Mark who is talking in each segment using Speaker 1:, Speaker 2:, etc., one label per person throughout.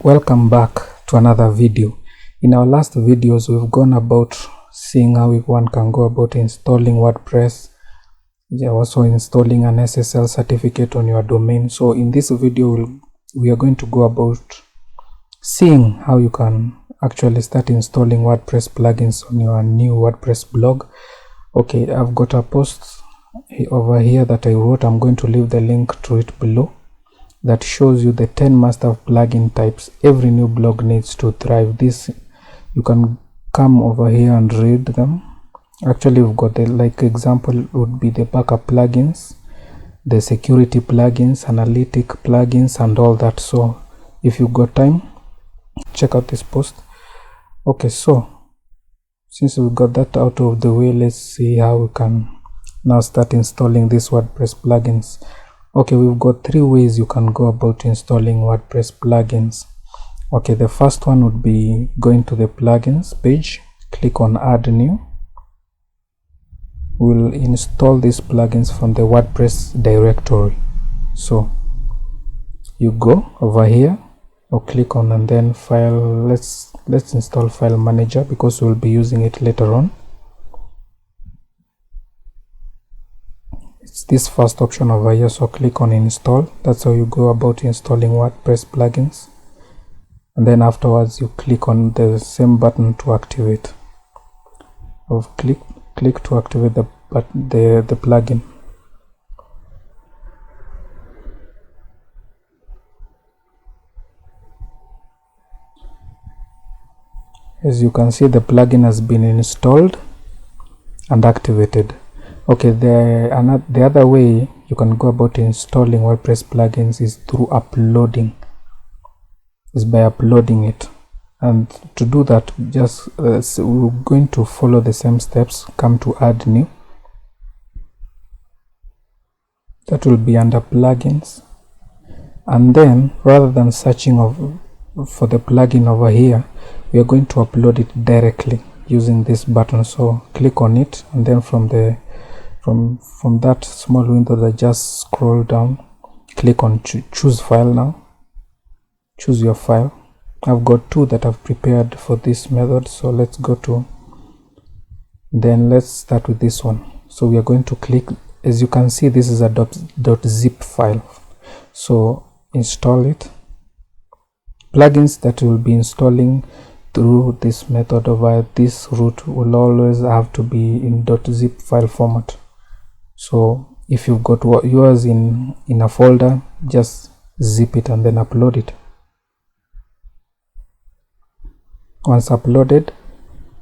Speaker 1: Welcome back to another video. In our last videos we've gone about seeing how one can go about installing WordPress, also installing an SSL certificate on your domain. So in this video we are going to go about seeing how you can actually start installing WordPress plugins on your new WordPress blog. Okay, I've got a post over here that I wrote. I'm going to leave the link to it below, that shows you the 10 master plugin types every new blog needs to thrive. This you can come over here and read them. Actually, we've got the example would be the backup plugins, the security plugins, analytic plugins, and all that. So if you've got time, check out this post. Okay, so since we've got that out of the way, let's see how we can now start installing these WordPress plugins. Okay, we've got 3 ways you can go about installing WordPress plugins. Okay, the first one would be going to the plugins page, click on add new. We'll install these plugins from the WordPress directory. So you go over here or click on and then file. Let's install file manager because we'll be using it later on. It's this first option over here, so click on install. That's how you go about installing WordPress plugins, and then afterwards you click on the same button to activate. I've click to activate the plugin. As you can see, the plugin has been installed and activated. Okay, the other way you can go about installing WordPress plugins is through by uploading it. And to do that, just we're going to follow the same steps. Come to add new. That will be under plugins, and then rather than searching for the plugin over here, we are going to upload it directly using this button. So click on it, and then from that small window that just scroll down, click on choose file. Now choose your file. I've got 2 that I've prepared for this method, so let's start with this one. So we are going to click. As you can see, this is a .zip file, so install it. Plugins that will be installing through this method or via this route will always have to be in .zip file format. So if you've got yours in a folder, just zip it and then upload it. Once uploaded,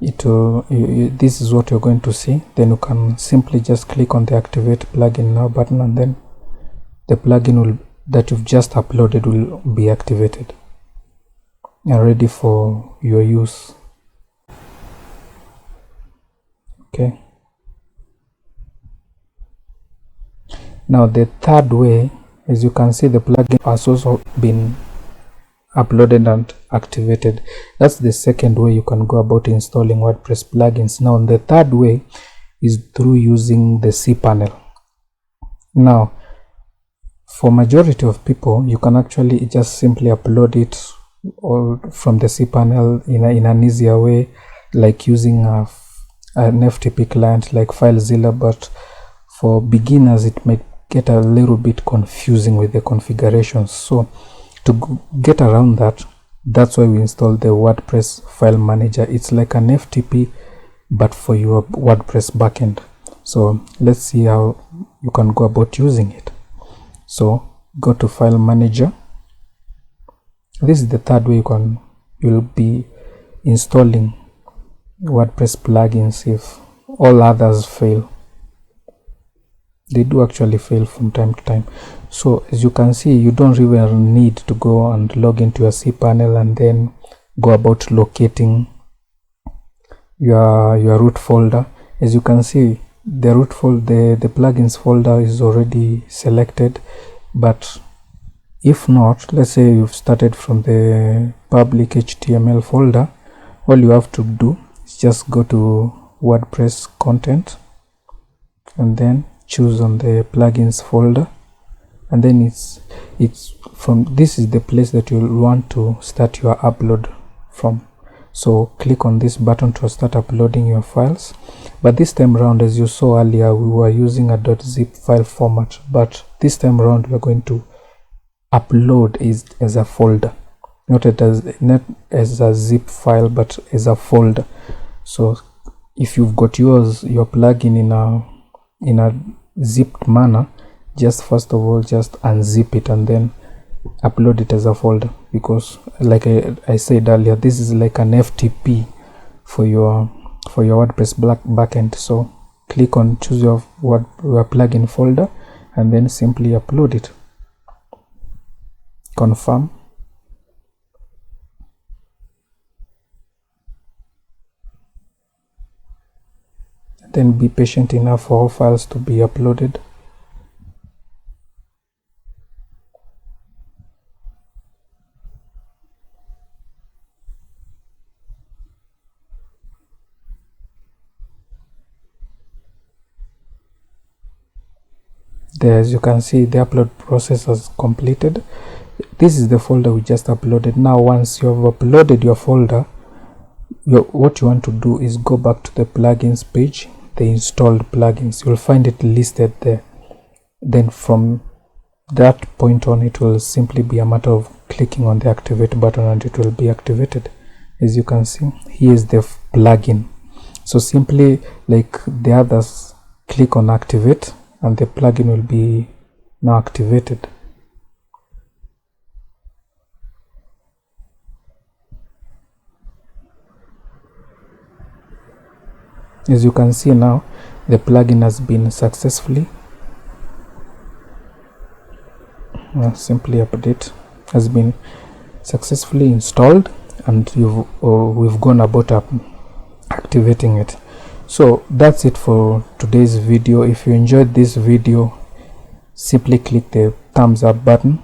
Speaker 1: this is what you're going to see. Then you can simply just click on the activate plugin now button, and then the plugin that you've just uploaded will be activated and ready for your use. Okay. Now the third way, as you can see, the plugin has also been uploaded and activated. That's the second way you can go about installing WordPress plugins. Now the third way is through using the cPanel. Now for majority of people, you can actually just simply upload it all from the cPanel in an easier way, like using an FTP client like FileZilla. But for beginners, it might get a little bit confusing with the configurations. So to get around that, that's why we installed the WordPress file manager. It's like an FTP but for your WordPress backend. So let's see how you can go about using it. So go to file manager. This is the third way you'll be installing WordPress plugins if all others fail. They do actually fail from time to time. So as you can see, you don't even need to go and log into your cPanel and then go about locating your root folder. As you can see, the root folder, the plugins folder is already selected. But if not, let's say you've started from the public HTML folder, all you have to do is just go to WordPress content and then choose on the plugins folder and then it's from this is the place that you'll want to start your upload from. So click on this button to start uploading your files. But this time around, as you saw earlier, we were using a .zip file format, but this time around we're going to upload as a folder, not as a zip file, but as a folder. So if you've got your plugin in a zipped manner, just first of all just unzip it and then upload it as a folder, because like I said earlier, this is like an FTP for your WordPress backend. So click on choose your plugin folder and then simply upload it. Confirm. Then be patient enough for all files to be uploaded. There, as you can see, the upload process has completed. This is the folder we just uploaded. Now once you have uploaded your folder, what you want to do is go back to the plugins page, the installed plugins. You'll find it listed there. Then from that point on, it will simply be a matter of clicking on the activate button and it will be activated. As you can see, here is the plugin. So simply like the others, click on activate and the plugin will be now activated. As you can see now, the plugin has been successfully simply update has been successfully installed, and we've gone about activating it. So that's it for today's video. If you enjoyed this video, simply click the thumbs up button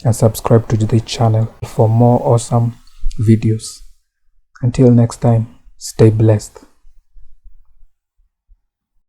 Speaker 1: and subscribe to the channel for more awesome videos. Until next time, stay blessed.